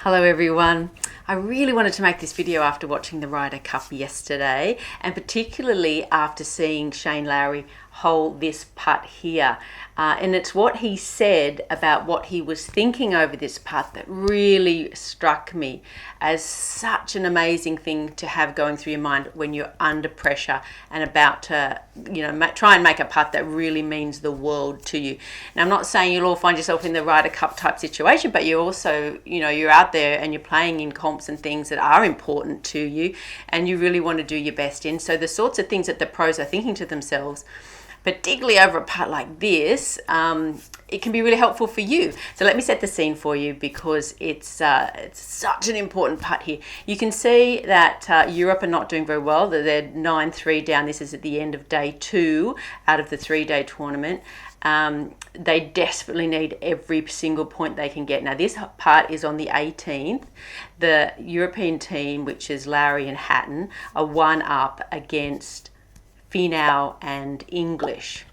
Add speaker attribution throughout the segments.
Speaker 1: Hello everyone. I really wanted to make this video after watching the Ryder Cup yesterday, and particularly after seeing Shane Lowrys hole this putt here. And it's what he said about what he was thinking over this putt that really struck me as such an amazing thing to have going through your mind when you're under pressure and about to, try and make a putt that really means the world to you. Now, I'm not saying you'll all find yourself in the Ryder Cup type situation, but you also, you're out there and you're playing in comps and things that are important to you and you really want to do your best in. So the sorts of things that the pros are thinking to themselves, particularly over a putt like this, it can be really helpful for you. So let me set the scene for you because it's such an important putt here. You can see that Europe are not doing very well. They're 9-3 down. This is at the end of day 2 out of the 3-day tournament. They desperately need every single point they can get. Now this putt is on the 18th. The European team, which is Lowry and Hatton, are 1 up against Finau and English.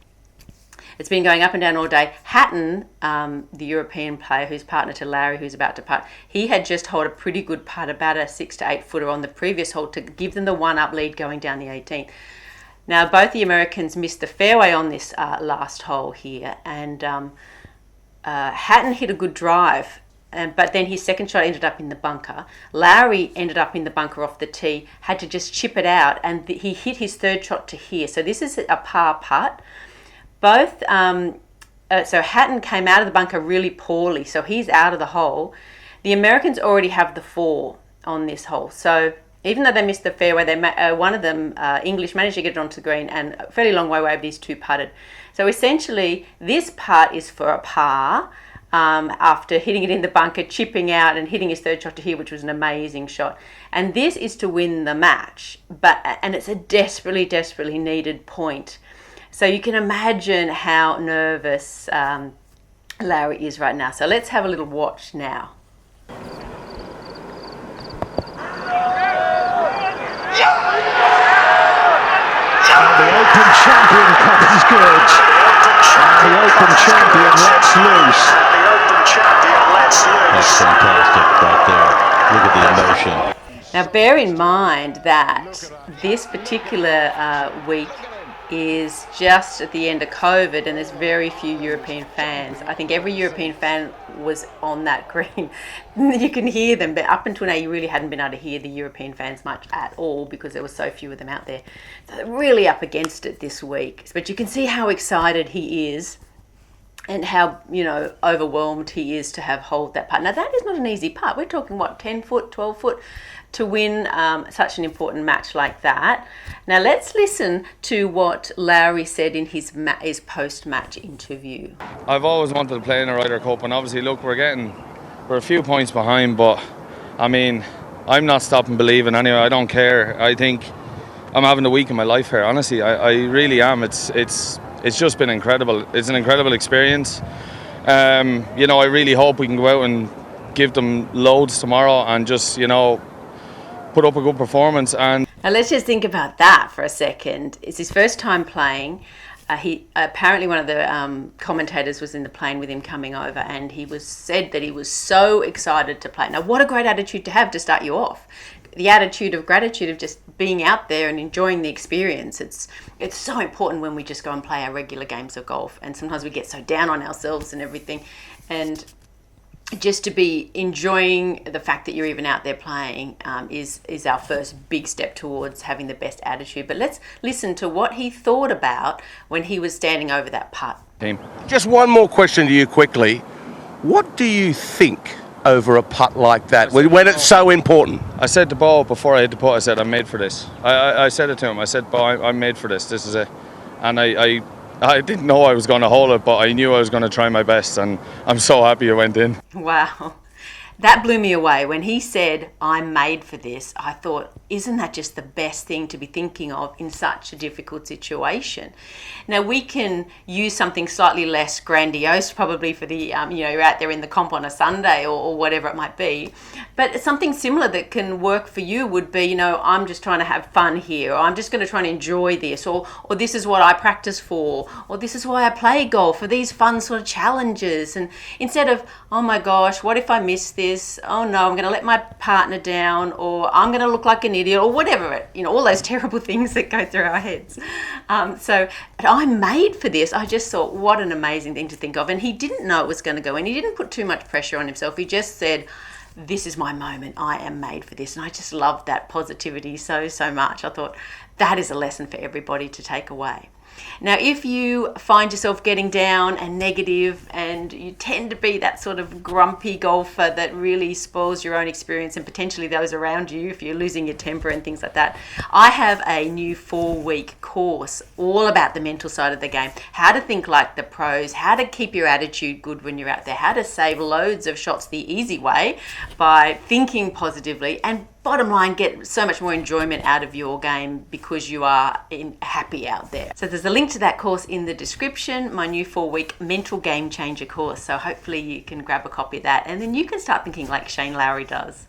Speaker 1: It's been going up and down all day. Hatton, the European player who's partner to Lowry, who's about to putt, he had just holed a pretty good putt, about a 6 to 8 footer on the previous hole to give them the 1 up lead going down the 18th. Now both the Americans missed the fairway on this last hole here, and Hatton hit a good drive. But then his second shot ended up in the bunker. Lowry ended up in the bunker off the tee, had to just chip it out, and he hit his third shot to here. So this is a par putt. Both, so Hatton came out of the bunker really poorly, so he's out of the hole. The Americans already have the 4 on this hole. So even though they missed the fairway, one of them, English, managed to get it onto the green, and a fairly long way away, these 2 putted. So essentially, this putt is for a par. After hitting it in the bunker, chipping out and hitting his third shot to here, which was an amazing shot. And this is to win the match, and it's a desperately, desperately needed point. So you can imagine how nervous Lowry is right now. So let's have a little watch now.
Speaker 2: The Open Champion Cup is good. The Open Champion lets loose.
Speaker 3: That's fantastic right there. Look at the emotion.
Speaker 1: Now bear in mind that this particular week is just at the end of COVID and there's very few European fans. I think every European fan was on that green. You can hear them, but up until now you really hadn't been able to hear the European fans much at all because there were so few of them out there. So they're really up against it this week. But you can see how excited he is and how, overwhelmed he is to have holed that putt. Now that is not an easy putt. We're talking, 10 foot, 12 foot to win such an important match like that. Now let's listen to what Lowry said in his post-match interview.
Speaker 4: I've always wanted to play in a Ryder Cup, and obviously, look, we're a few points behind, but I mean, I'm not stopping believing anyway. I don't care. I think I'm having a week of my life here, honestly. I really am. It's just been incredible. It's an incredible experience. I really hope we can go out and give them loads tomorrow and just, put up a good performance. And
Speaker 1: now let's just think about that for a second. It's his first time playing. He apparently, one of the commentators was in the plane with him coming over, and he said that he was so excited to play. Now, what a great attitude to have to start you off. The attitude of gratitude of just being out there and enjoying the experience. It's so important when we just go and play our regular games of golf, and sometimes we get so down on ourselves and everything, and just to be enjoying the fact that you're even out there playing is our first big step towards having the best attitude. But let's listen to what he thought about when he was standing over that putt.
Speaker 5: Just one more question to you quickly. What do you think over a putt like that when it's so important?
Speaker 4: I said to Bo before I hit the putt, I said, I'm made for this. I said it to him. I said, Bo, I'm made for this. This is it. And I didn't know I was going to hold it, but I knew I was going to try my best, and I'm so happy it went in.
Speaker 1: Wow. That blew me away. When he said, I'm made for this, I thought, isn't that just the best thing to be thinking of in such a difficult situation? Now, we can use something slightly less grandiose probably for the, you're out there in the comp on a Sunday or whatever it might be. But something similar that can work for you would be, I'm just trying to have fun here, or I'm just going to try and enjoy this, or this is what I practice for, or this is why I play golf, or these fun sort of challenges. And instead of, oh my gosh, what if I miss this? this, oh no, I'm going to let my partner down, or I'm going to look like an idiot, or whatever, all those terrible things that go through our heads. So I'm made for this. I just thought, what an amazing thing to think of. And he didn't know it was going to go in. He didn't put too much pressure on himself. He just said, this is my moment. I am made for this. And I just loved that positivity so much. I thought that is a lesson for everybody to take away. Now, if you find yourself getting down and negative, and you tend to be that sort of grumpy golfer that really spoils your own experience and potentially those around you, if you're losing your temper and things like that, I have a new 4-week course all about the mental side of the game. How to think like the pros, how to keep your attitude good when you're out there, how to save loads of shots the easy way by thinking positively, and bottom line, get so much more enjoyment out of your game because you are happy out there. So there's a link to that course in the description, my new 4-week mental game changer course. So hopefully you can grab a copy of that, and then you can start thinking like Shane Lowry does.